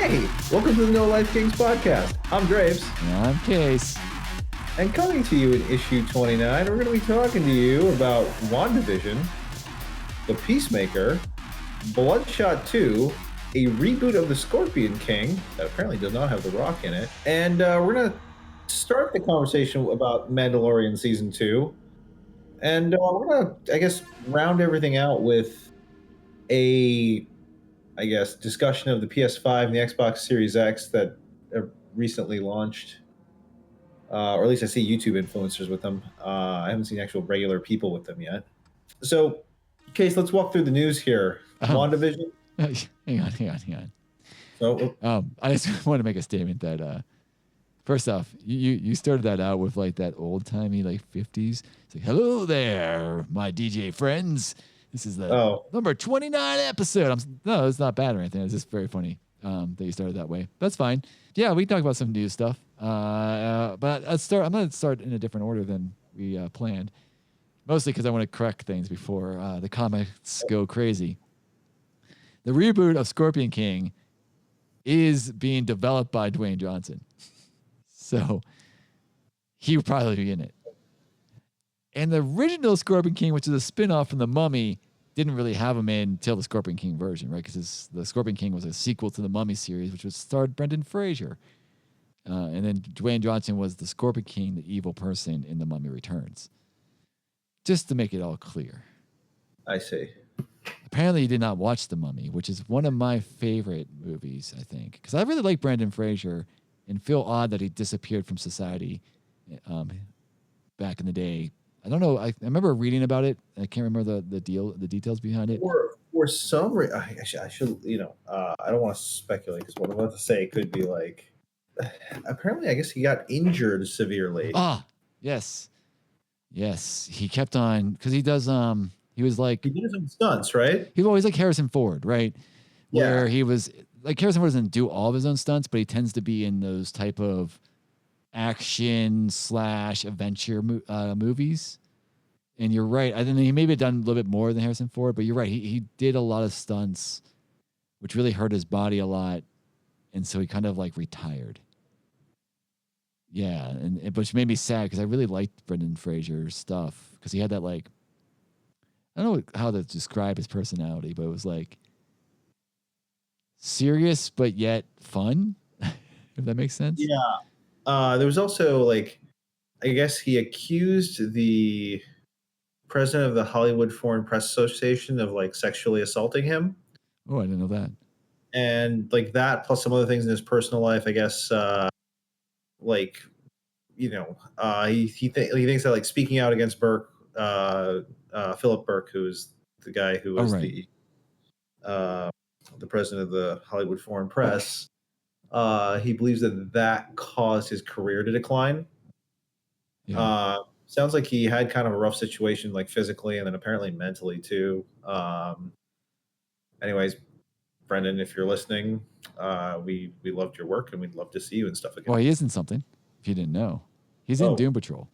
Hey, welcome to the No Life Kings podcast. I'm Draves. And I'm Case. And coming to you in issue 29, we're going to be talking to you about WandaVision, The Peacemaker, Bloodshot 2, a reboot of The Scorpion King that apparently does not have The Rock in it. And we're going to start the conversation about Mandalorian Season 2. And we're going to, I guess, round everything out with a discussion of the PS5 and the Xbox Series X that recently launched. Or at least I see YouTube influencers with them. I haven't seen actual regular people with them yet. So, Case, let's walk through the news here. WandaVision. Hang on. So, I just want to make a statement that first off, you started that out with like that old timey like 50s. It's like, hello there, my DJ friends. This is the number 29 episode. No, it's not bad or anything. It's just very funny that you started that way. That's fine. Yeah, we can talk about some news stuff. But I'm going to start in a different order than we planned. Mostly because I want to correct things before the comics go crazy. The reboot of Scorpion King is being developed by Dwayne Johnson. So he would probably be in it. And the original Scorpion King, which is a spin-off from The Mummy, didn't really have him in until the Scorpion King version, right? Because the Scorpion King was a sequel to the Mummy series, which was starred Brendan Fraser. And then Dwayne Johnson was the Scorpion King, the evil person in The Mummy Returns. Just to make it all clear. I see. Apparently you did not watch The Mummy, which is one of my favorite movies, I think. Because I really like Brendan Fraser and feel odd that he disappeared from society back in the day. I don't know. I remember reading about it. I can't remember the details behind it. For some reason, I should, I don't want to speculate because what I'm about to say could be like, apparently, I guess he got injured severely. Yes. He kept on, because he does, he was like. He did some stunts, right? He's always like Harrison Ford, right? Where he was, like Harrison Ford doesn't do all of his own stunts, but he tends to be in those type of action/adventure movies. And you're right. I think he maybe done a little bit more than Harrison Ford, but you're right. He did a lot of stunts, which really hurt his body a lot. And so he kind of like retired. Yeah. And which made me sad because I really liked Brendan Fraser's stuff because he had that like, I don't know how to describe his personality, but it was like serious, but yet fun, if that makes sense. Yeah. There was also like, I guess he accused the president of the Hollywood Foreign Press Association of like sexually assaulting him. Oh, I didn't know that. And like that, plus some other things in his personal life, I guess, he thinks that like speaking out against Burke, Philip Burke, who is the guy who was the president of the Hollywood Foreign Press, he believes that caused his career to decline. Yeah. Sounds like he had kind of a rough situation, like physically and then apparently mentally too. Anyways, Brendan, if you're listening, we loved your work and we'd love to see you and stuff again. Well, he is in something, if you didn't know. He's in Doom Patrol.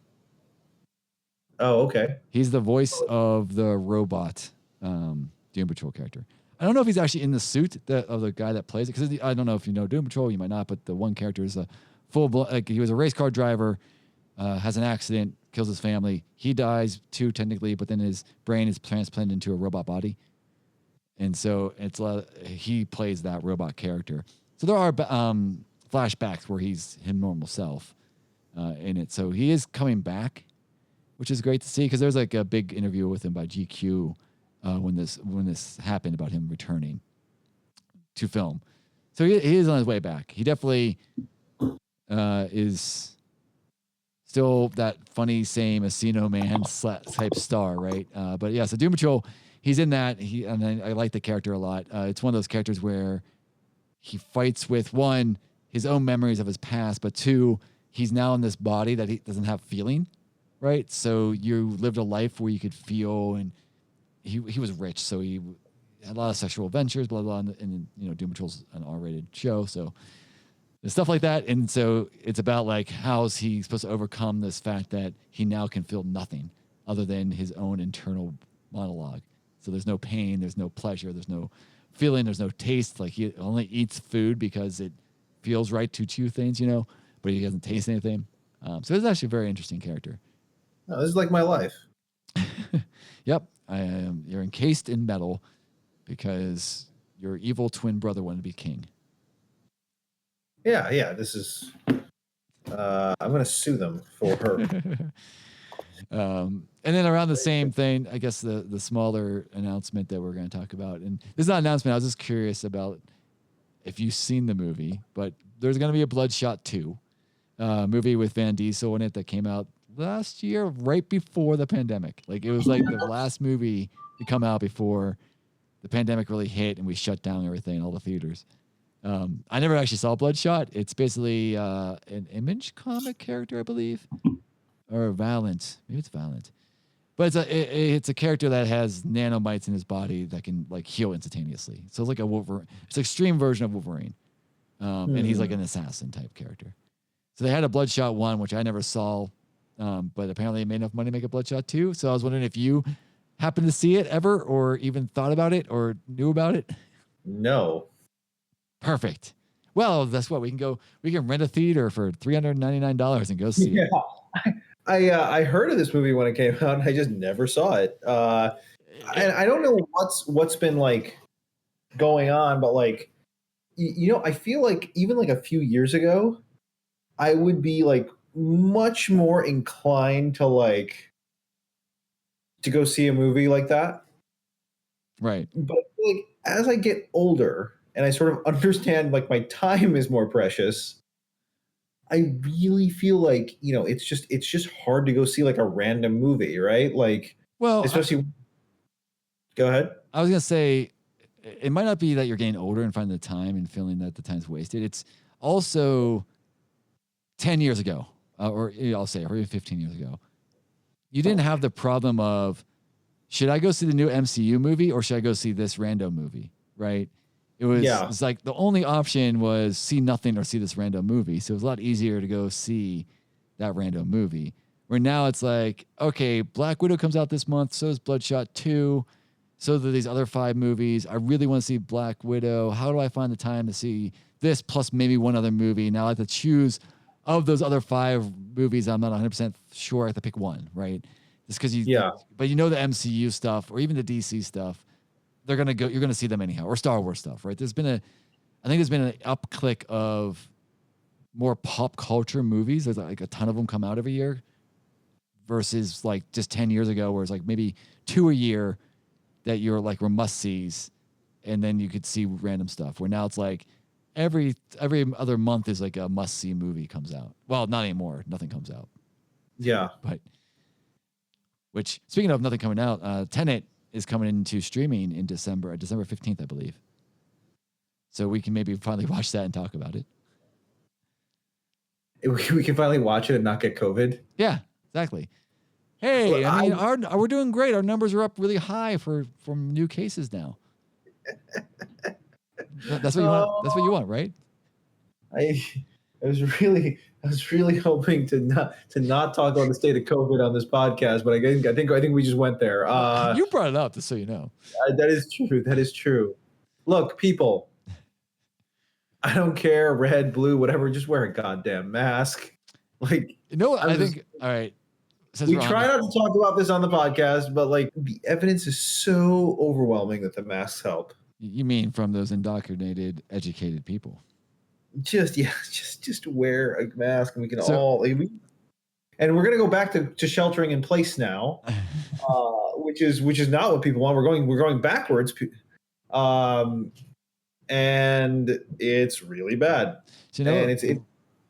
Oh, okay. He's the voice of the robot Doom Patrol character. I don't know if he's actually in the suit of the guy that plays it, because I don't know if you know Doom Patrol, you might not, but the one character is a he was a race car driver, has an accident, kills his family. He dies too, technically, but then his brain is transplanted into a robot body. And so he plays that robot character. So there are flashbacks where he's his normal self in it. So he is coming back, which is great to see, because there's like a big interview with him by GQ when this happened about him returning to film. So he is on his way back. He definitely is still that funny, same Encino Man type star, right? But yeah, so Doom Patrol, he's in that. I like the character a lot. It's one of those characters where he fights with, one, his own memories of his past, but two, he's now in this body that he doesn't have feeling, right? So you lived a life where you could feel, and he was rich, so he had a lot of sexual adventures, blah, blah, and Doom Patrol's an R-rated show, so there's stuff like that. And so it's about like how's he supposed to overcome this fact that he now can feel nothing other than his own internal monologue. So there's no pain, there's no pleasure, there's no feeling. There's no taste. Like he only eats food because it feels right to chew things, but he doesn't taste anything. So it's actually a very interesting character. No, this is like my life. Yep. You're encased in metal because your evil twin brother wanted to be king. Yeah. This is. I'm going to sue them for her. And then around the same thing, I guess the smaller announcement that we're going to talk about, and this is not an announcement. I was just curious about if you've seen the movie, but there's going to be a Bloodshot 2 movie with Vin Diesel in it that came out last year, right before the pandemic. Like it was like the last movie to come out before the pandemic really hit and we shut down everything, all the theaters. I never actually saw Bloodshot. It's basically an Image comic character, I believe, or Valiant. Maybe it's Valiant, but it's a character that has nanomites in his body that can like heal instantaneously. So it's like a Wolverine. It's an extreme version of Wolverine, and he's like an assassin type character. So they had a Bloodshot 1, which I never saw, but apparently it made enough money to make a Bloodshot 2. So I was wondering if you happened to see it ever, or even thought about it, or knew about it. No. Perfect. Well, that's what we can rent a theater for $399 and go see it. I heard of this movie when it came out, and I just never saw it. And I don't know what's been like going on, but like, I feel like even like a few years ago, I would be like much more inclined to go see a movie like that. Right. But like as I get older and I sort of understand like my time is more precious, I really feel like, it's just hard to go see like a random movie, right? Like, well, especially go ahead. I was going to say it might not be that you're getting older and finding the time and feeling that the time's wasted. It's also 10 years ago, or I'll say, or even 15 years ago, you didn't have the problem of, should I go see the new MCU movie or should I go see this random movie, right? It's like the only option was see nothing or see this random movie. So it was a lot easier to go see that random movie. Where now it's like, okay, Black Widow comes out this month, so is Bloodshot 2, so do these other 5 movies. I really want to see Black Widow. How do I find the time to see this plus maybe one other movie? Now I have to choose of those other 5 movies. I'm not 100% sure I have to pick one, right? Just because but the MCU stuff or even the DC stuff, you're going to see them anyhow, or Star Wars stuff, right? I think there's been an upclick of more pop culture movies. There's like a ton of them come out every year versus like just 10 years ago where it's like maybe 2 a year that were must-sees, and then you could see random stuff, where now it's like every other month is like a must-see movie comes out. Well, not anymore. Nothing comes out. Yeah. But which, speaking of nothing coming out, Tenet is coming into streaming in December 15th, I believe. So we can maybe finally watch that and talk about it. We can finally watch it and not get COVID. Yeah, exactly. Hey, we're doing great. Our numbers are up really high from new cases now. That's what you want. That's what you want, right? I was really hoping to not talk about the state of COVID on this podcast, but I think we just went there. You brought it up, just so you know. That is true. That is true. Look, people, I don't care, red, blue, whatever. Just wear a goddamn mask. Like, I think. All right. We try not to talk about this on the podcast, but like the evidence is so overwhelming that the masks help. You mean from those indoctrinated, educated people? Just wear a mask, and we can and we're gonna go back to sheltering in place now, which is not what people want. We're going backwards, and it's really bad. So the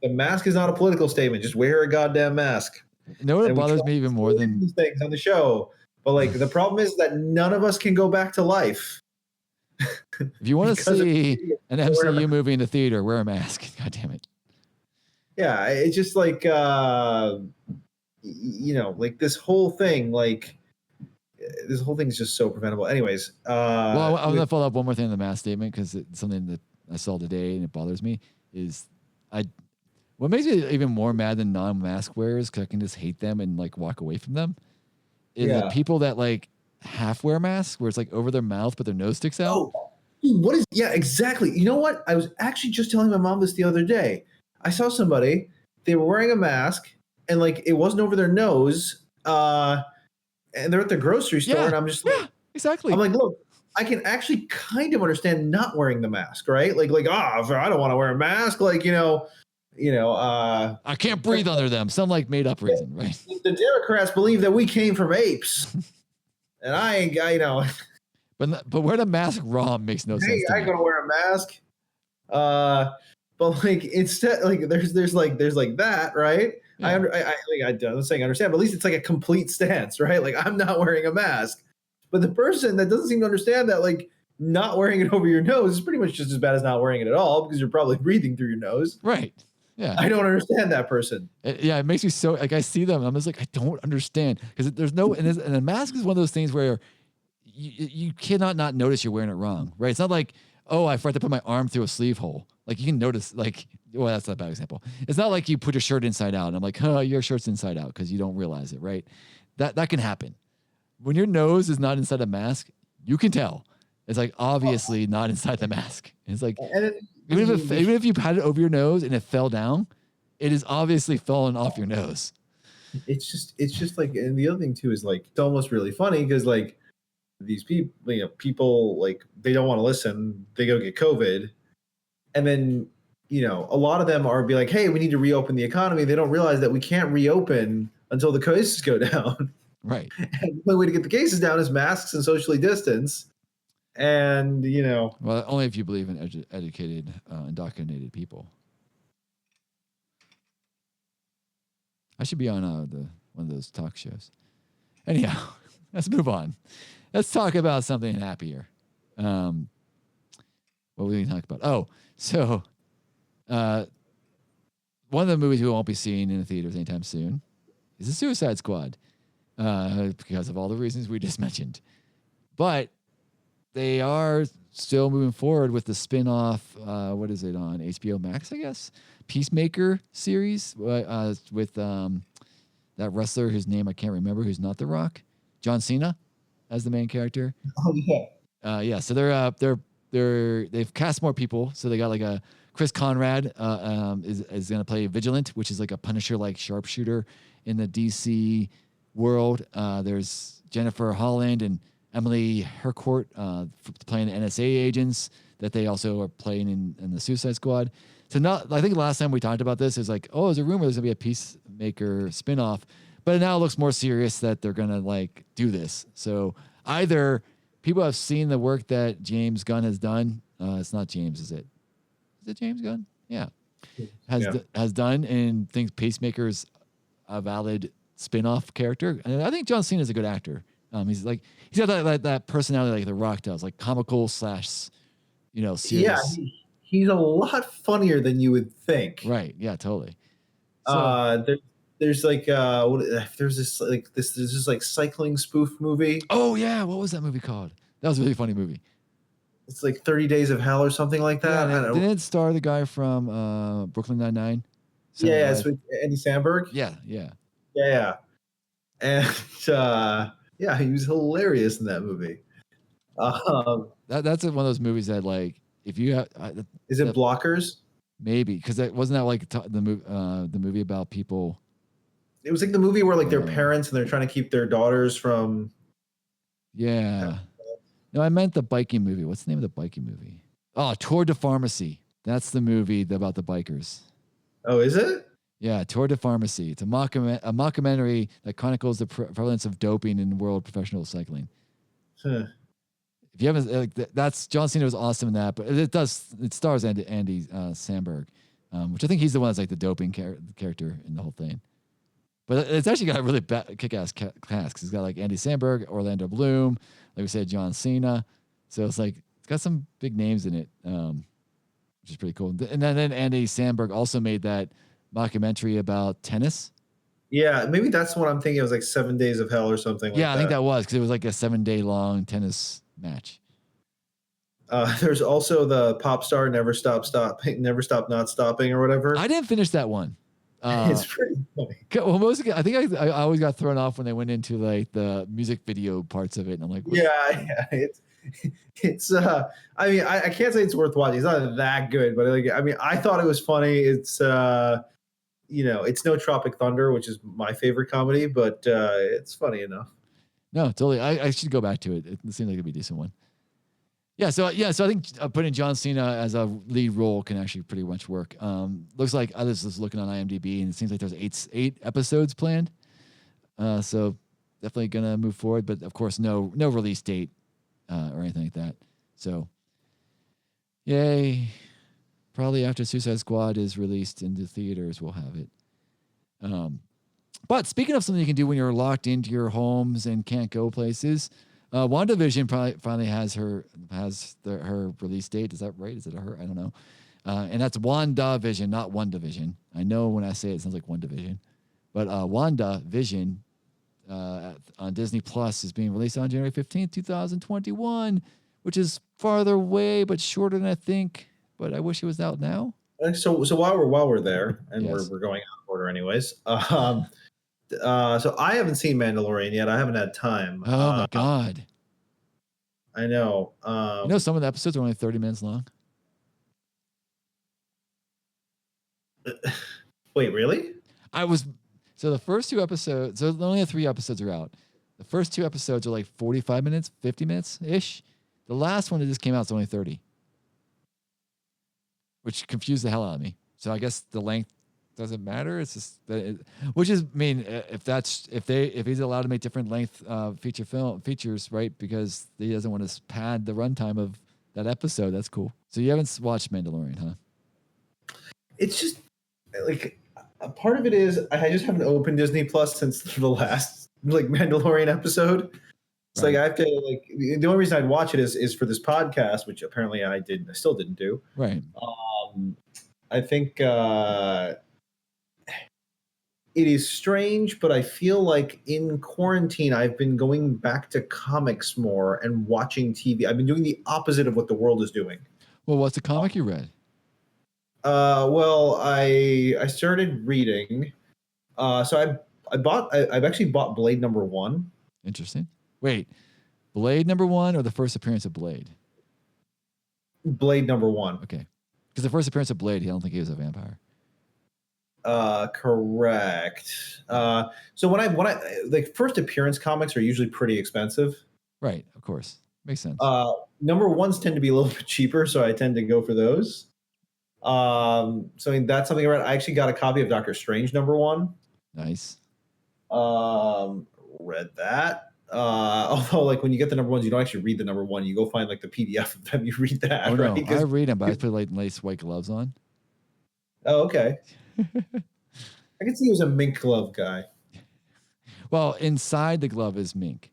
mask is not a political statement. Just wear a goddamn mask. You know what bothers me even more than these things on the show, but like the problem is that none of us can go back to life. If you want to see an MCU movie in the theater, wear a mask. God damn it. Yeah, it's just like like this whole thing, is just so preventable. Anyways, well, I'm gonna follow up one more thing on the mask statement, because it's something that I saw today and it bothers me. What makes me even more mad than non-mask wearers, because I can just hate them and like walk away from them, is the people that like half wear masks, where it's like over their mouth but their nose sticks out. Dude, what is? Yeah, exactly. You know what? I was actually just telling my mom this the other day. I saw somebody. They were wearing a mask, and like it wasn't over their nose. And they're at the grocery store, and I'm just like, exactly. I'm like, look, I can actually kind of understand not wearing the mask, right? I don't want to wear a mask. Like, I can't breathe under them. Some like made up reason, right? The Democrats believe that we came from apes, and But wearing a mask raw makes no sense. I ain't gonna wear a mask. But like instead, like there's that, right? Yeah. I'm saying I understand, but at least it's like a complete stance, right? Like I'm not wearing a mask. But the person that doesn't seem to understand that, like, not wearing it over your nose is pretty much just as bad as not wearing it at all because you're probably breathing through your nose. Right. Yeah. I don't understand that person. It makes me so, like, I see them. I'm just like, I don't understand. Because there's no, and a mask is one of those things where you cannot not notice you're wearing it wrong, right? It's not like, oh, I forgot to put my arm through a sleeve hole. Like, you can notice, like, well, that's not a bad example. It's not like you put your shirt inside out. And I'm like, your shirt's inside out because you don't realize it, right? That can happen. When your nose is not inside a mask, you can tell. It's like obviously not inside the mask. It's like even if you had it over your nose and it fell down, it is obviously fallen off your nose. It's just like, and the other thing too is like it's almost really funny because like these people like they don't want to listen. They go get COVID, and then a lot of them are be like, hey, we need to reopen the economy. They don't realize that we can't reopen until the cases go down. Right. And the way to get the cases down is masks and socially distance. And, well, only if you believe in educated, indoctrinated people. I should be on one of those talk shows. Anyhow, let's move on. Let's talk about something happier. What were we talking about? Oh, so one of the movies we won't be seeing in the theaters anytime soon is The Suicide Squad. Because of all the reasons we just mentioned. But they are still moving forward with the spin-off, what is it, on HBO Max, I guess? Peacemaker series with that wrestler whose name I can't remember, who's not The Rock, John Cena as the main character. Oh, yeah. Yeah, so they've cast more people. So they got like a Chris Conrad is going to play Vigilant, which is like a Punisher-like sharpshooter in the DC world. There's Jennifer Holland and Emily Harcourt playing NSA agents that they also are playing in the Suicide Squad. So I think last time we talked about this is like, there's a rumor there's gonna be a Peacemaker spinoff, but now it looks more serious that they're gonna like do this. So either people have seen the work that James Gunn has done. It's not James, is it? Is it James Gunn? Yeah, has done and thinks Peacemaker's a valid spin-off character. And I think John Cena is a good actor. He's got that personality like The Rock does, like comical / serious. Yeah, he's a lot funnier than you would think. Right. Yeah, totally. So, there's this like cycling spoof movie. Oh yeah, what was that movie called? That was a really funny movie. It's like 30 Days of Hell or something like that. Yeah, didn't it star the guy from Brooklyn Nine-Nine? Yeah, it's with Andy Samberg. Yeah. And he was hilarious in that movie. That's one of those movies that like if you have, is it Blockers? Maybe because wasn't that like the movie about people? It was like the movie where like their parents and they're trying to keep their daughters from. Yeah. No, I meant the biking movie. What's the name of the biking movie? Oh, Tour de Pharmacy. That's the movie about the bikers. Oh, is it? Yeah, Tour de Pharmacy. It's a mockumentary that chronicles the prevalence of doping in world professional cycling. Huh. If you haven't, that's John Cena was awesome in that, but it stars Andy Samberg, which I think he's the one that's like the doping character in the whole thing. But it's actually got a really kick-ass cast. It's got like Andy Samberg, Orlando Bloom, like we said, John Cena. So it's like it's got some big names in it, which is pretty cool. And then Andy Samberg also made that mockumentary about tennis. Yeah, maybe that's what I'm thinking. It was like 7 Days of Hell or something. Yeah, I think that was because it was like a 7-day long tennis match. There's also the pop star Never Stop Not Stopping or whatever. I didn't finish that one. It's pretty funny. Well, I think I always got thrown off when they went into like the music video parts of it, and I'm like, yeah, it's I mean, I can't say it's worth watching. It's not that good, but like, I mean, I thought it was funny. It's it's no Tropic Thunder, which is my favorite comedy, but it's funny enough. No, totally. I should go back to it. It seems like it'd be a decent one. So I think putting John Cena as a lead role can actually pretty much work. Looks like I was just looking on IMDb, and it seems like there's eight episodes planned. So definitely gonna move forward, but of course no release date or anything like that. So yay! Probably after Suicide Squad is released into theaters, we'll have it. But speaking of something you can do when you're locked into your homes and can't go places. WandaVision probably finally has her release date. Is that right? Is it her? I don't know. And that's WandaVision, not WandaVision. I know when I say it, it sounds like WandaVision. But WandaVision on Disney Plus is being released on January 15th, 2021, which is farther away but shorter than I think. But I wish it was out now. So while we're there, and yes. we're going out of order anyways. So I haven't seen Mandalorian yet. I haven't had time. Oh my god! I know. Some of the episodes are only 30 minutes long. Wait, really? So the first two episodes. So only 3 episodes are out. The first 2 episodes are like 45 minutes, 50 minutes ish. The last one that just came out is only 30, which confused the hell out of me. So I guess the length doesn't matter. It's just which is, I mean, if he's allowed to make different length features, right? Because he doesn't want to pad the runtime of that episode. That's cool. So you haven't watched Mandalorian, huh? It's just like a part of it is I just haven't opened Disney Plus since the last like Mandalorian episode. It's right. Like I have to like the only reason I'd watch it is for this podcast, which apparently I still didn't do. Right. I think it is strange, but I feel like in quarantine, I've been going back to comics more and watching TV. I've been doing the opposite of what the world is doing. Well, what's the comic you read? Well, I started reading. So I've actually bought Blade #1. Interesting. Wait, Blade #1 or the first appearance of Blade? Blade #1. Okay, because the first appearance of Blade, I don't think he was a vampire. Correct. So when I like first appearance comics are usually pretty expensive. Right, of course. Makes sense. #1s tend to be a little bit cheaper, so I tend to go for those. So I mean that's something I read. I actually got a copy of Doctor Strange #1. Nice. Read that. Although like when you get the #1s, you don't actually read the #1. You go find like the PDF of them. You read that. Oh no, right? I read them, but I put like nice white gloves on. Oh, okay. I can see he was a mink glove guy. Well, inside the glove is mink.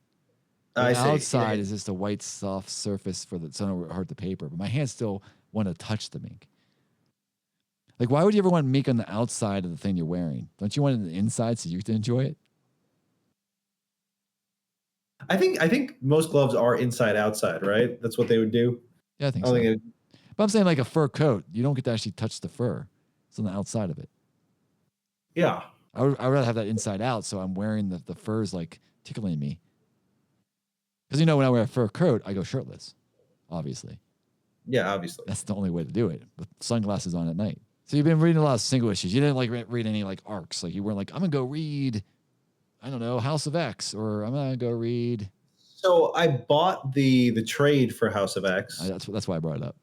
The outside is just a white soft surface so it don't hurt the paper. But my hands still want to touch the mink. Like, why would you ever want mink on the outside of the thing you're wearing? Don't you want it on the inside so you can enjoy it? I think most gloves are inside outside, right? That's what they would do. Yeah, I think so. But I'm saying like a fur coat, you don't get to actually touch the fur. It's on the outside of it. Yeah. I'd rather have that inside out, so I'm wearing the furs like tickling me. Because when I wear a fur coat, I go shirtless, obviously. Yeah, obviously. That's the only way to do it, with sunglasses on at night. So you've been reading a lot of single issues. You didn't like read any like arcs. Like you weren't like, I'm going to go read, I don't know, House of X, or I'm going to go read. So I bought the trade for House of X. That's why I brought it up.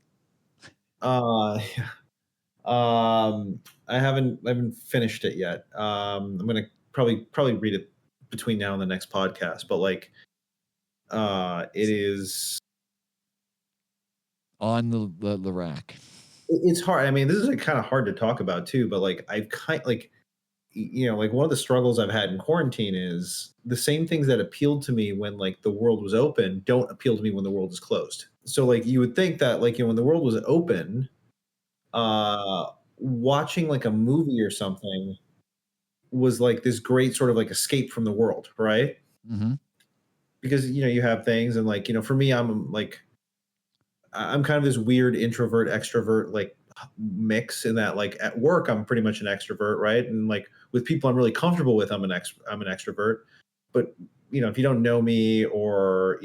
Yeah. I haven't finished it yet. I'm gonna probably read it between now and the next podcast. But like, it is on the rack. It's hard. I mean, this is like kind of hard to talk about too. But like, I've like one of the struggles I've had in quarantine is the same things that appealed to me when like the world was open don't appeal to me when the world is closed. So like, you would think that like when the world was open, watching like a movie or something was like this great sort of like escape from the world, right? Mm-hmm. Because you have things, and like for me, I'm kind of this weird introvert extrovert like mix in that like at work I'm pretty much an extrovert, right? And like with people I'm really comfortable with, I'm an extrovert. But if you don't know me or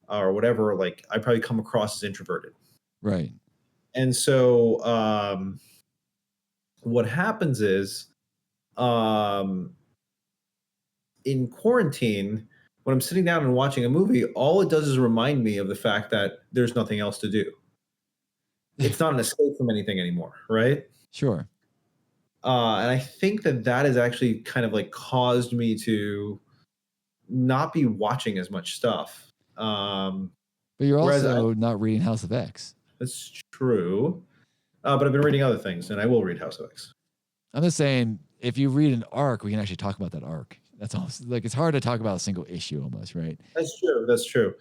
or whatever, like I probably come across as introverted. Right. And so what happens is um, in quarantine, when I'm sitting down and watching a movie, all it does is remind me of the fact that there's nothing else to do. It's not an escape from anything anymore, right? Sure. And I think that that has actually kind of like caused me to not be watching as much stuff. But you're also not reading House of X. That's true. But I've been reading other things, and I will read House of X. I'm just saying, if you read an arc, we can actually talk about that arc. That's all. Like, it's hard to talk about a single issue almost, right? That's true. That's true.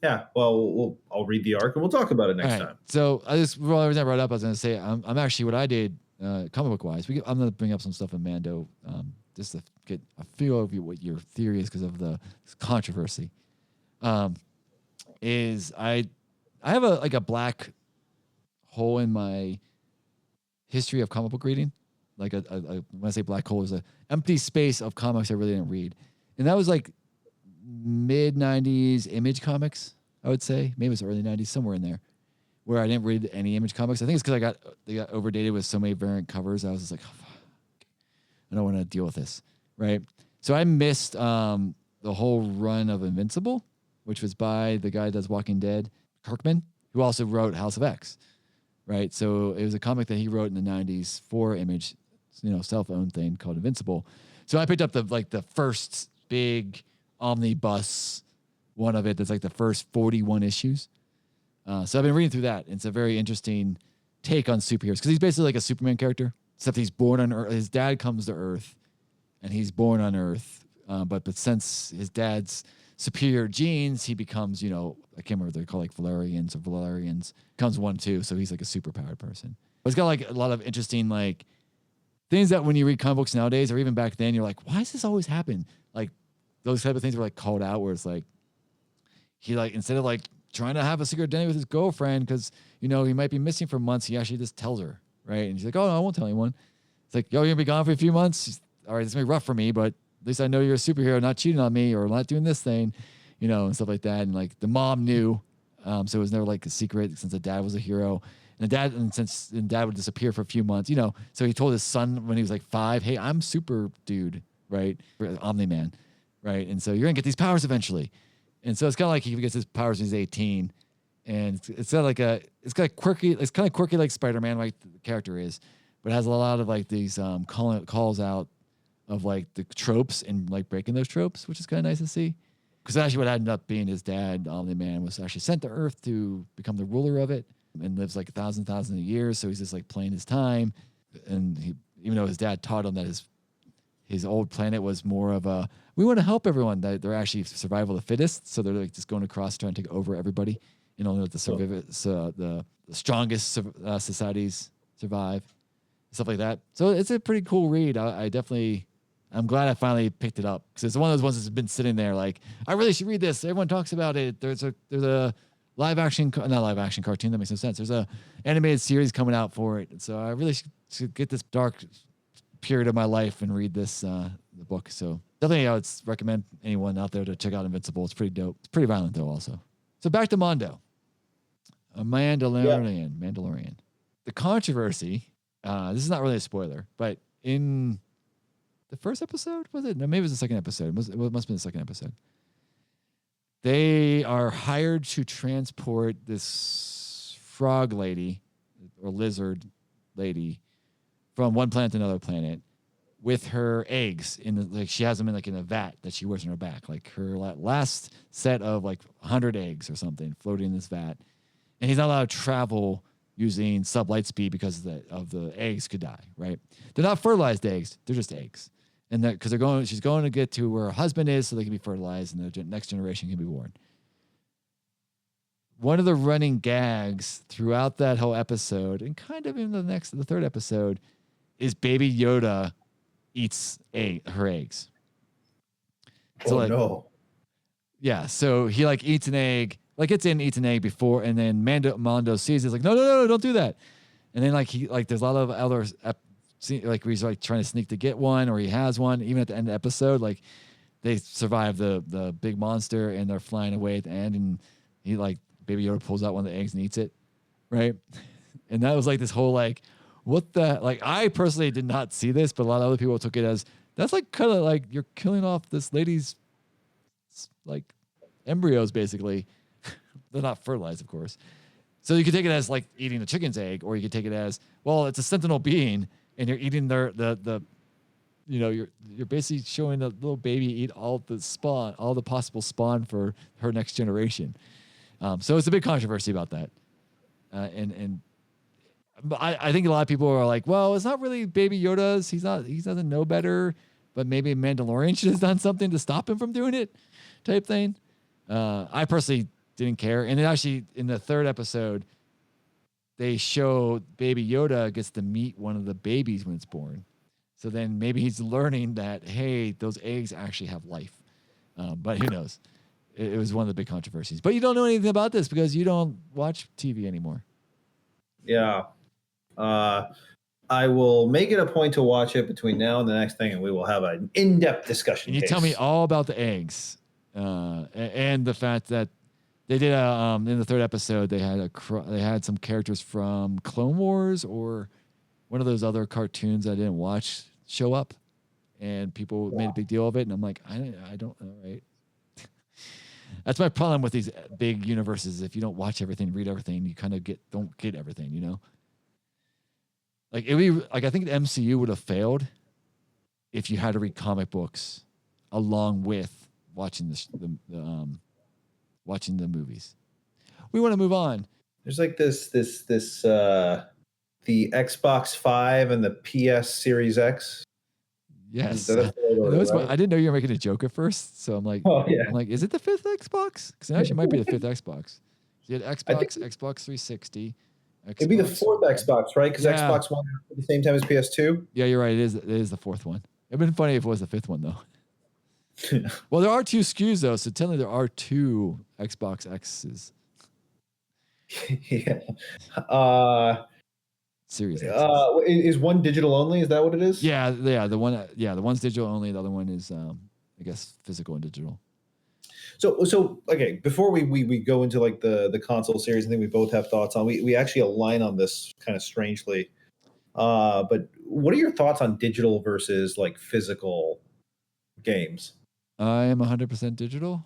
Yeah, well, I'll read the arc and we'll talk about it next time. So everything I brought up, I was going to say, I'm actually, what I did comic book wise, I'm going to bring up some stuff in Mando just to get a feel of what your theory is because of the controversy. Is I have a black hole in my history of comic book reading. Like when I say black hole, is an empty space of comics I really didn't read, and that was like mid 90s Image comics, I would say. Maybe it was early 90s, somewhere in there, where I didn't read any Image comics. I think it's because they got overdated with so many variant covers. I was just like, oh, fuck. I don't want to deal with this, right? So I missed the whole run of Invincible, which was by the guy that does Walking Dead, Kirkman, who also wrote House of X, right? So it was a comic that he wrote in the 90s for Image, self-owned thing called Invincible. So I picked up the first big omnibus one of it that's like the first 41 issues. So I've been reading through that. And it's a very interesting take on superheroes because he's basically like a Superman character, except he's born on Earth. His dad comes to Earth and he's born on Earth. But since his dad's superior genes, he becomes, I can't remember what they're called, like Valerians, comes 1/2. So he's like a superpowered person. But it's got like a lot of interesting like things that when you read comic books nowadays, or even back then, you're like, why does this always happen? Like those type of things were like called out where it's like, he like, instead of like trying to have a secret identity with his girlfriend, because, he might be missing for months, he actually just tells her, right? And she's like, oh, no, I won't tell anyone. It's like, yo, you're gonna be gone for a few months. All right, it's gonna be rough for me, but at least I know you're a superhero, not cheating on me or not doing this thing, and stuff like that. And like the mom knew, so it was never like a secret since the dad was a hero. And dad would disappear for a few months, So he told his son when he was like 5, hey, I'm super dude, right? Omni-Man, right? And so you're gonna get these powers eventually. And so it's kind of like he gets his powers when he's 18, and it's kind of quirky like Spider-Man, like the character is, but it has a lot of like these calls out of like the tropes and like breaking those tropes, which is kind of nice to see. Because actually, what ended up being his dad, Omni-Man, was actually sent to Earth to become the ruler of it, and lives like thousands of years. So he's just like playing his time, and even though his dad taught him that his old planet was more of a, we want to help everyone, that they're actually survival of the fittest. So they're like just going across trying to take over everybody and only let the strongest societies survive, stuff like that. So it's a pretty cool read. I'm glad I finally picked it up because it's one of those ones that's been sitting there. Like, I really should read this. Everyone talks about it. There's a not live action cartoon. That makes no sense. There's a animated series coming out for it. So I really should get this dark period of my life and read this the book. So definitely I would recommend anyone out there to check out Invincible. It's pretty dope. It's pretty violent though also. So back to Mondo. Mandalorian. The controversy, this is not really a spoiler, but in the first episode, was it? No, maybe it was the second episode. It must have been the second episode. They are hired to transport this frog lady or lizard lady from one planet to another planet with her eggs she has them in a vat that she wears on her back, like her last set of like 100 eggs or something floating in this vat, and he's not allowed to travel using sublight speed because of the eggs could die. Right? They're not fertilized eggs; they're just eggs, and because she's going to get to where her husband is so they can be fertilized and the next generation can be born. One of the running gags throughout that whole episode, and kind of in the third episode, is Baby Yoda eats her eggs. So no. Yeah, so he eats an egg, eats an egg before, and then Mondo sees it, like, no, don't do that. And then there's a lot of other where he's trying to sneak to get one, or he has one, even at the end of the episode, they survive the big monster and they're flying away at the end, and he like Baby Yoda pulls out one of the eggs and eats it, right? And that was like this whole like, what the like. I personally did not see this, but a lot of other people took it as that's like kind of like you're killing off this lady's like embryos, basically. They're not fertilized, of course. So you could take it as like eating a chicken's egg, or you could take it as, well, it's a sentinel being, and you're eating the you know, you're basically showing the little baby eat all the spawn, all the possible spawn for her next generation. So it's a big controversy about that, and I think a lot of people are like, well, it's not really Baby Yoda's. He doesn't know better, but maybe Mandalorian should have done something to stop him from doing it, type thing. I personally didn't care, and then actually in the third episode, they show Baby Yoda gets to meet one of the babies when it's born. So then maybe he's learning that, hey, those eggs actually have life. But who knows? It was one of the big controversies. But you don't know anything about this because you don't watch TV anymore. Yeah. I will make it a point to watch it between now and the next thing, and we will have an in-depth discussion. And you tell me all about the eggs and the fact that they did in the third episode they had some characters from Clone Wars or one of those other cartoons I didn't watch show up, and people made a big deal of it, and I'm like, I don't know, right? That's my problem with these big universes. If you don't watch everything, read everything, you kind of don't get everything, you know? Like I think the MCU would have failed if you had to read comic books along with watching watching the movies. We want to move on. There's like this the Xbox 5 and the PS Series X. Yes. I didn't know you were making a joke at first, so I'm like, is it the fifth Xbox? Because it actually might be the fifth Xbox. You had Xbox 360. It'd be the fourth Xbox, right? Because Xbox One at the same time as PS2. Yeah, you're right. It is the fourth one. It'd been funny if it was the fifth one, though. Well, there are two SKUs, though, so technically there are two Xbox X's. Yeah. Series X. Is one digital only? Is that what it is? Yeah. The one's digital only. The other one is, I guess, physical and digital. So okay. Before we go into like the console series, I think we both have thoughts on. We actually align on this kind of strangely. But what are your thoughts on digital versus like physical games? I am 100% digital.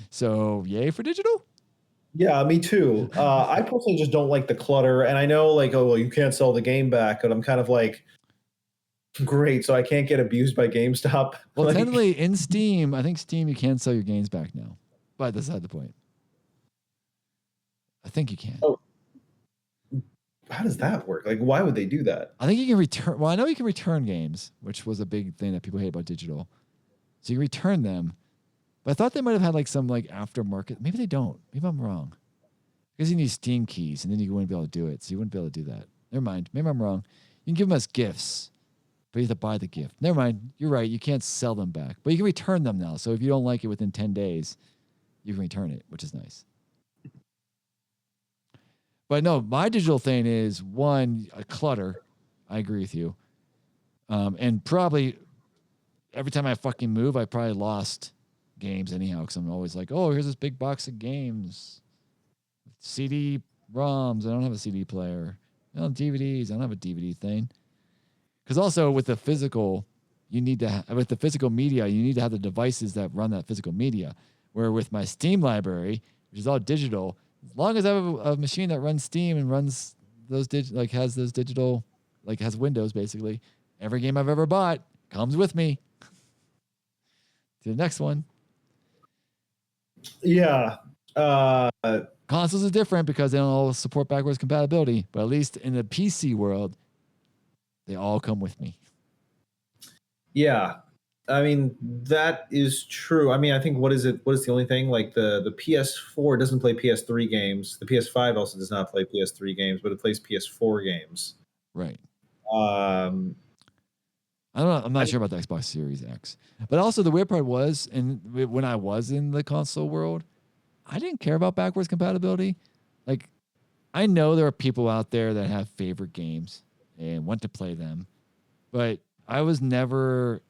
So yay for digital. Yeah, me too. I personally just don't like the clutter, and I know like, oh well, you can't sell the game back, but I'm kind of like, great, so I can't get abused by GameStop. Well, like, technically in Steam, I think Steam you can sell your games back now, but that's not the point. I think you can. Oh, how does that work? Like, why would they do that? I think you can return. Well, I know you can return games, which was a big thing that people hate about digital. So you return them. But I thought they might have had like some like aftermarket. Maybe they don't. Maybe I'm wrong. Because you need Steam keys, and then you wouldn't be able to do it. So you wouldn't be able to do that. Never mind. Maybe I'm wrong. You can give them as gifts, but you have to buy the gift. Never mind. You're right. You can't sell them back, but you can return them now. So if you don't like it within 10 days, you can return it, which is nice. But no, my digital thing is a clutter. I agree with you. And probably every time I fucking move, I probably lost games anyhow, because I'm always like, oh, here's this big box of games, CD-ROMs. I don't have a CD player. DVDs. I don't have a DVD thing. Because also with the physical, with the physical media, you need to have the devices that run that physical media. Where with my Steam library, which is all digital, as long as I have a machine that runs Steam and runs those has those digital, like has Windows basically, every game I've ever bought comes with me to the next one. Yeah. Consoles are different because they don't all support backwards compatibility, but at least in the PC world, they all come with me. Yeah. I mean, that is true. I mean, I think what is the only thing? Like the PS4 doesn't play PS3 games. The PS5 also does not play PS3 games, but it plays PS4 games. Right. I'm not sure about the Xbox Series X. But also the weird part was, and when I was in the console world, I didn't care about backwards compatibility. Like, I know there are people out there that have favorite games and want to play them, but I was never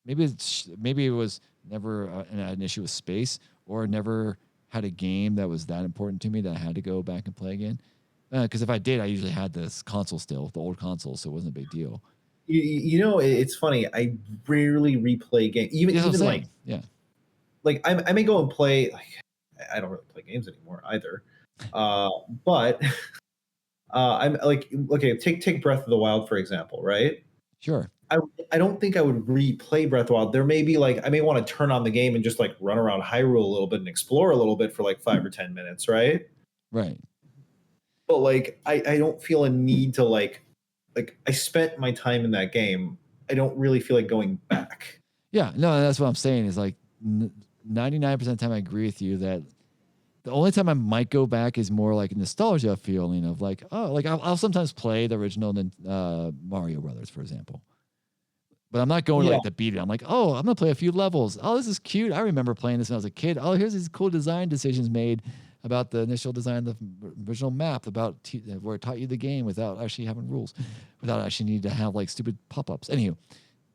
maybe it was never an issue with space, or never had a game that was that important to me that I had to go back and play again. Because if I did, I usually had this console still, the old console, so it wasn't a big deal. It's funny. I rarely replay games, even like like I may go and play. Like, I don't really play games anymore either. But I'm like, okay, take Breath of the Wild for example, right? Sure. I don't think I would replay Breath of the Wild. There may be like I may want to turn on the game and just like run around Hyrule a little bit and explore a little bit for like 5 or 10 minutes, right? Right. But like I don't feel a need to like I spent my time in that game. I don't really feel like going back. Yeah, no, that's what I'm saying is like 99% of the time I agree with you that the only time I might go back is more like nostalgia feeling of like, oh, like I'll sometimes play the original Mario Brothers, for example. But I'm not going like to beat it. I'm like, oh, I'm gonna play a few levels. Oh, this is cute. I remember playing this when I was a kid. Oh, here's these cool design decisions made about the initial design of the original map, about where it taught you the game without actually having rules, without actually needing to have like stupid pop-ups. Anywho,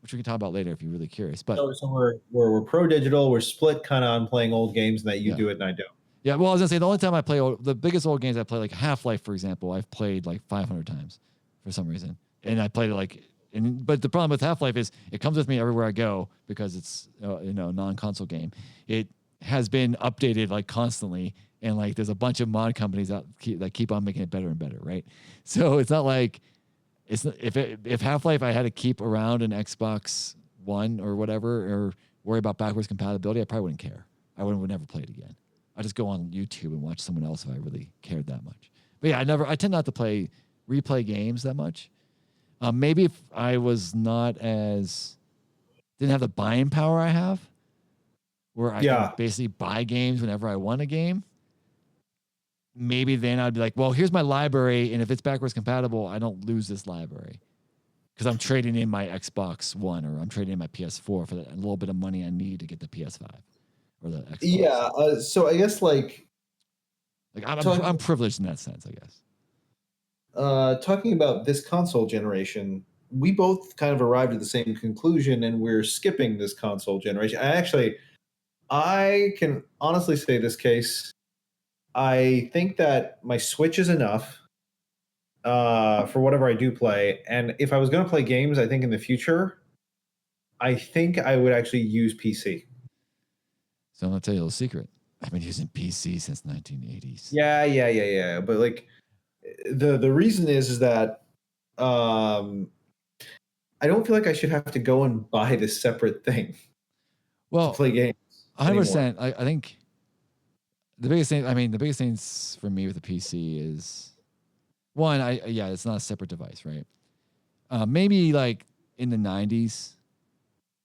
which we can talk about later if you're really curious. But so we're pro digital. We're split kind of on playing old games, and that you do it and I don't. Yeah, well, I was gonna say the only time I play the biggest old games I play, like Half-Life, for example, I've played like 500 times for some reason, and I played it like. But the problem with Half-Life is it comes with me everywhere I go because it's non-console game. It has been updated like constantly, and like there's a bunch of mod companies that keep on making it better and better, right? So it's not like if Half-Life I had to keep around an Xbox One or whatever, or worry about backwards compatibility, I probably wouldn't care. I would never play it again. I just go on YouTube and watch someone else if I really cared that much. But yeah, I tend not to replay games that much. Maybe if I was didn't have the buying power I have, where I can basically buy games whenever I want a game, maybe then I'd be like, well, here's my library, and if it's backwards compatible, I don't lose this library because I'm trading in my Xbox One or I'm trading in my PS4 for a little bit of money I need to get the PS5 or the Xbox. Yeah, so I guess like I'm privileged in that sense, I guess. Talking about this console generation, we both kind of arrived at the same conclusion, and we're skipping this console generation. I can honestly say this case. I think that my Switch is enough for whatever I do play, and if I was going to play games, I think in the future, I think I would actually use PC. So I'm gonna tell you a little secret. I've been using PC since 1980s. Yeah. But like. The reason is that I don't feel like I should have to go and buy this separate thing to play games. 100%. I think the biggest things for me with the PC is one, it's not a separate device, right? Maybe like in the 90s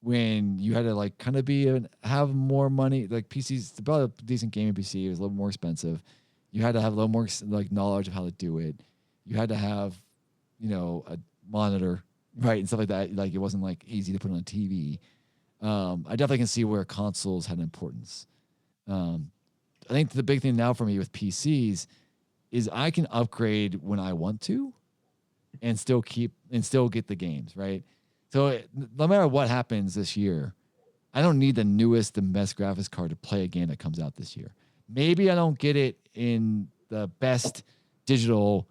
when you had to like kind of have more money, like PCs, about a decent gaming PC, it was a little more expensive. You had to have a little more like knowledge of how to do it. You had to have, a monitor, right, and stuff like that. Like it wasn't like easy to put on a TV. I definitely can see where consoles had importance. I think the big thing now for me with PCs is I can upgrade when I want to, and still get the games, right. So no matter what happens this year, I don't need the newest and best graphics card to play a game that comes out this year. Maybe I don't get it in the best digital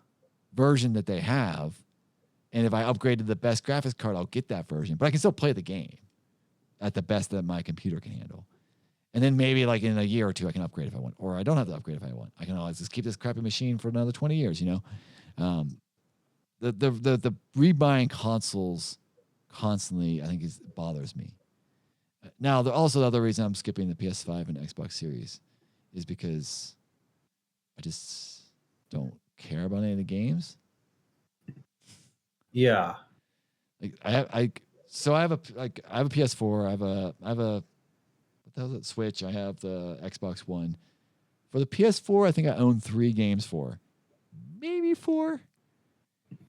version that they have. And if I upgraded the best graphics card, I'll get that version. But I can still play the game at the best that my computer can handle. And then maybe like in a year or two, I can upgrade if I want. Or I don't have to upgrade if I want. I can always just keep this crappy machine for another 20 years, The rebuying consoles constantly, I think, bothers me. Now, the other reason I'm skipping the PS5 and Xbox Series is because I just don't care about any of the games. Yeah. Like I have a PS4. I have a what the hell is it? Switch. I have the Xbox One. For the PS4, I think I own 3 games for. Maybe 4.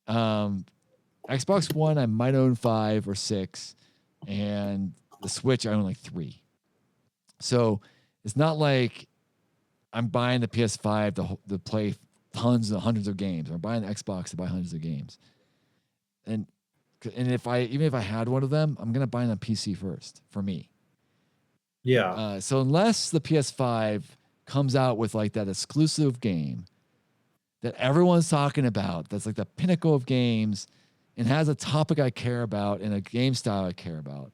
Xbox One, I might own 5 or 6. And the Switch, I own like 3. So it's not like I'm buying the PS5 to play hundreds of games. I'm buying the Xbox to buy hundreds of games. And And even if I had one of them, I'm gonna buy it on PC first for me. Yeah. So unless the PS5 comes out with like that exclusive game that everyone's talking about, that's like the pinnacle of games, and has a topic I care about and a game style I care about,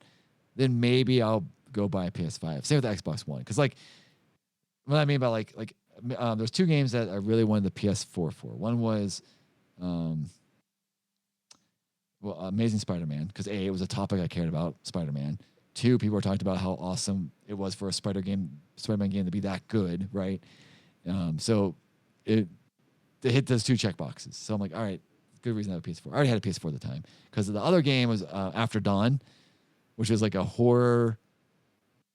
then maybe I'll go buy a PS5. Same with the Xbox One, because like what I mean by there's two games that I really wanted the PS4 for. One was Amazing Spider-Man, because A, it was a topic I cared about, Spider-Man. Two, people were talking about how awesome it was for a Spider-Man game to be that good, right? So they hit those two check boxes. So I'm like, all right, good reason to have a PS4. I already had a PS4 at the time, because the other game was After Dawn, which was like a horror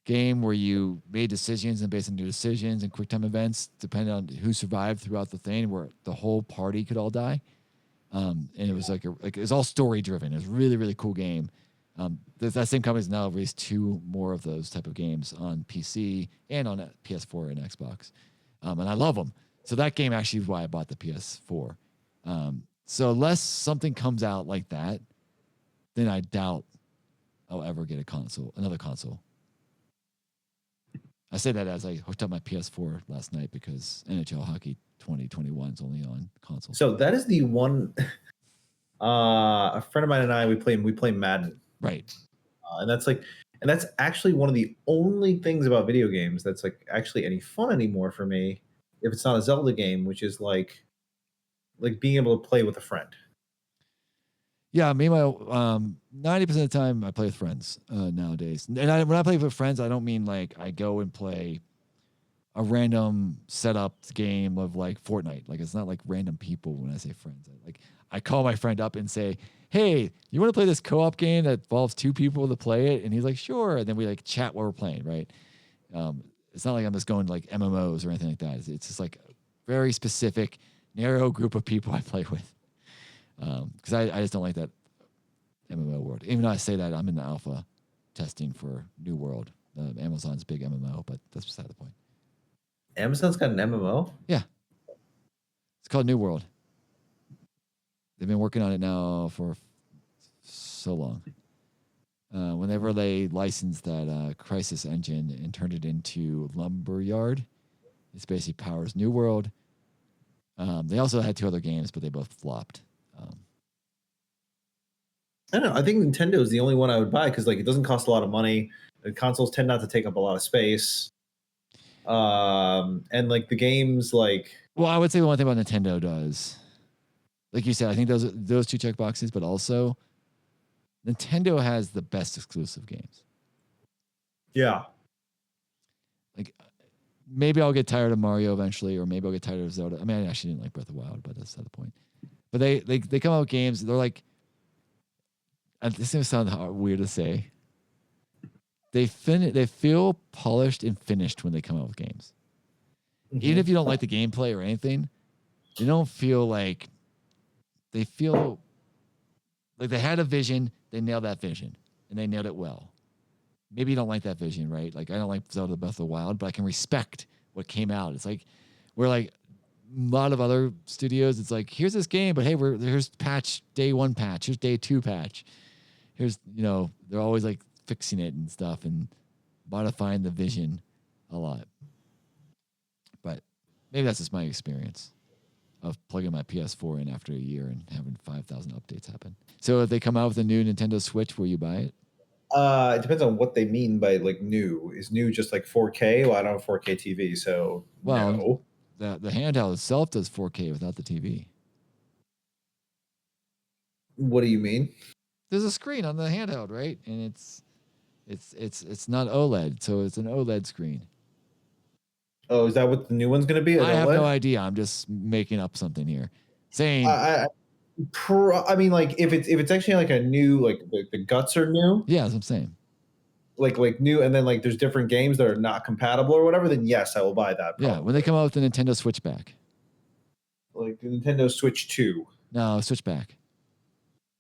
game where you made decisions, and based on your decisions and quick time events, depending on who survived throughout the thing, where the whole party could all die. And it was like it was all story driven. It was a really, really cool game. That same company has now released two more of those type of games on PC and on PS4 and Xbox, and I love them. So that game actually is why I bought the PS4. So unless something comes out like that, then I doubt I'll ever get another console. I say that as I hooked up my PS4 last night because NHL Hockey 2021 is only on console. So that is the one. A friend of mine and I we play Madden, right? And that's actually one of the only things about video games that's like actually any fun anymore for me. If it's not a Zelda game, which is like being able to play with a friend. Yeah, me and my 90% of the time I play with friends nowadays. And when I play with friends, I don't mean like I go and play a random setup game of like Fortnite. Like it's not like random people when I say friends. I call my friend up and say, "Hey, you want to play this co-op game that involves two people to play it?" And he's like, "Sure." And then we like chat while we're playing, right? It's not like I'm just going to like MMOs or anything like that. It's just like a very specific, narrow group of people I play with. Because I just don't like that MMO world. Even though I say that, I'm in the alpha testing for New World, Amazon's big MMO, but that's beside the point. Amazon's got an MMO? Yeah. It's called New World. They've been working on it now for so long. Whenever they licensed that Crisis engine and turned it into Lumberyard, it's basically powers New World. They also had two other games, but they both flopped. I don't know. I think Nintendo is the only one I would buy because like it doesn't cost a lot of money. The consoles tend not to take up a lot of space. And like the games like. Well, I would say the one thing about Nintendo does, like you said, I think those two check boxes, but also Nintendo has the best exclusive games. Yeah. Like maybe I'll get tired of Mario eventually, or maybe I'll get tired of Zelda. I mean, I actually didn't like Breath of the Wild, but that's not the point. But they come out with games. They're like, this is gonna sound weird to say. They feel polished and finished when they come out with games. Mm-hmm. Even if you don't like the gameplay or anything, they don't feel like. They feel like they had a vision. They nailed that vision, and they nailed it well. Maybe you don't like that vision, right? Like I don't like Zelda Breath of the Wild, but I can respect what came out. It's like we're like a lot of other studios. It's like here's this game, but hey, here's patch day 1 patch, here's day 2 patch. Here's they're always like fixing it and stuff and modifying the vision a lot. But maybe that's just my experience of plugging my PS4 in after a year and having 5,000 updates happen. So if they come out with a new Nintendo Switch, will you buy it? It depends on what they mean by like new. Is new just like 4K? Well, I don't have 4K TV, so no. The handheld itself does 4K without the TV. What do you mean? There's a screen on the handheld, right? And it's not OLED, so it's an OLED screen. Oh, is that what the new one's going to be? I have no idea. I'm just making up something here. Saying I mean, like if it's actually like a new, like the guts are new. Yeah, that's what I'm saying. Like new, and then like there's different games that are not compatible or whatever. Then yes, I will buy that. Probably. Yeah, when they come out with the Nintendo Switchback. Like the Nintendo Switch 2. No, Switchback.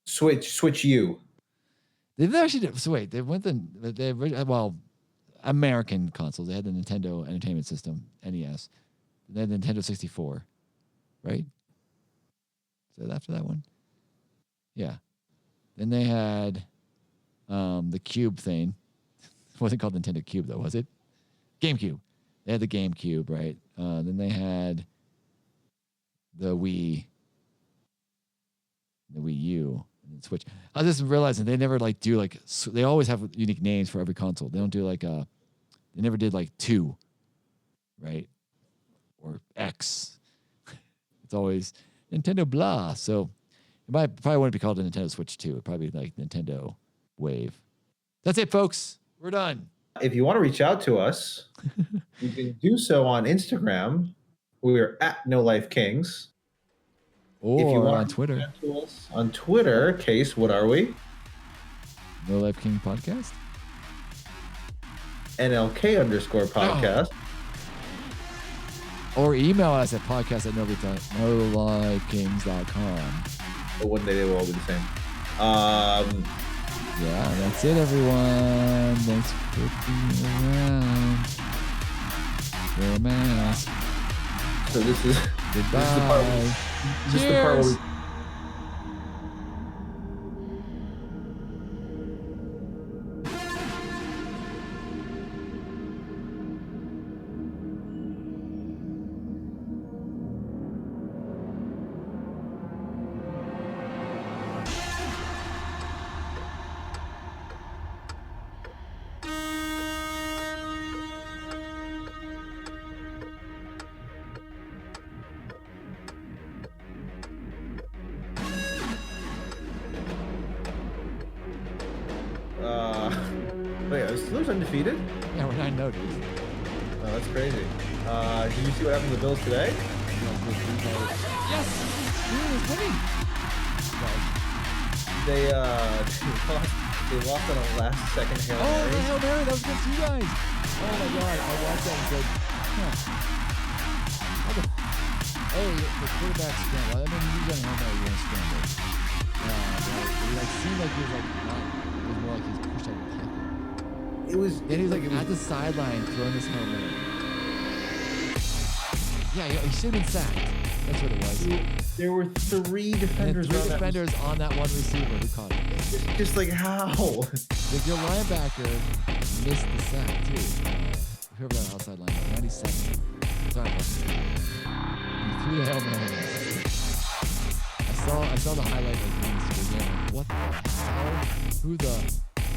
Switch U. They've actually they went American consoles. They had the Nintendo Entertainment System, NES. They had the Nintendo 64, right? Is that after that one? Yeah. Then they had the Cube thing. It wasn't called Nintendo Cube, though, was it? GameCube. They had the GameCube, right? Then they had the Wii U, and the Switch. I was just realizing they never like do like they always have unique names for every console. They don't do like they never did like 2, right? Or X. It's always Nintendo blah. So it probably wouldn't be called a Nintendo Switch 2. It'd probably be like Nintendo Wave. That's it, folks. We're done. If you want to reach out to us, you can do so on Instagram. We're at No Life Kings. Or if you want on Twitter. To us on Twitter, Case, what are we? No Life King Podcast. NLK_podcast. Or email us at podcast@nolifekings.com. But one day they will all be the same. Yeah, that's it, everyone. Thanks for being around. Wear a mask. So this is goodbye. This is the part where we wait, are the Steelers undefeated? Yeah, we're 9-0, dude. Oh, that's crazy. Did you see what happened to the Bills today? Yes! Dude, it's winning! They lost on a last second Hail Mary. Oh, the Hail Mary, that was against you guys! Oh my god, I watched that and said, hey, the quarterback scramble. I mean, you got Hail Mary, you're going to scramble. It like, seemed like he was like not, it was more like he was pushed out of the pocket. Then he was like at the sideline throwing this Hail Mary. Yeah, he should have been sacked. That's what it was. There were 3 defenders. And 3 defenders on that one receiver who caught it. Just like how? Like your linebacker missed the sack too. Whoever that outside linebacker, 97. Sorry, he threw the Hail Mary. I saw the highlight like again. What the hell?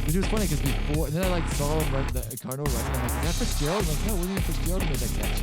Which was funny because before, and then I like saw him run the Cardinal running. I'm like, is that Fitzgerald? I'm like, no, William Fitzgerald made that catch.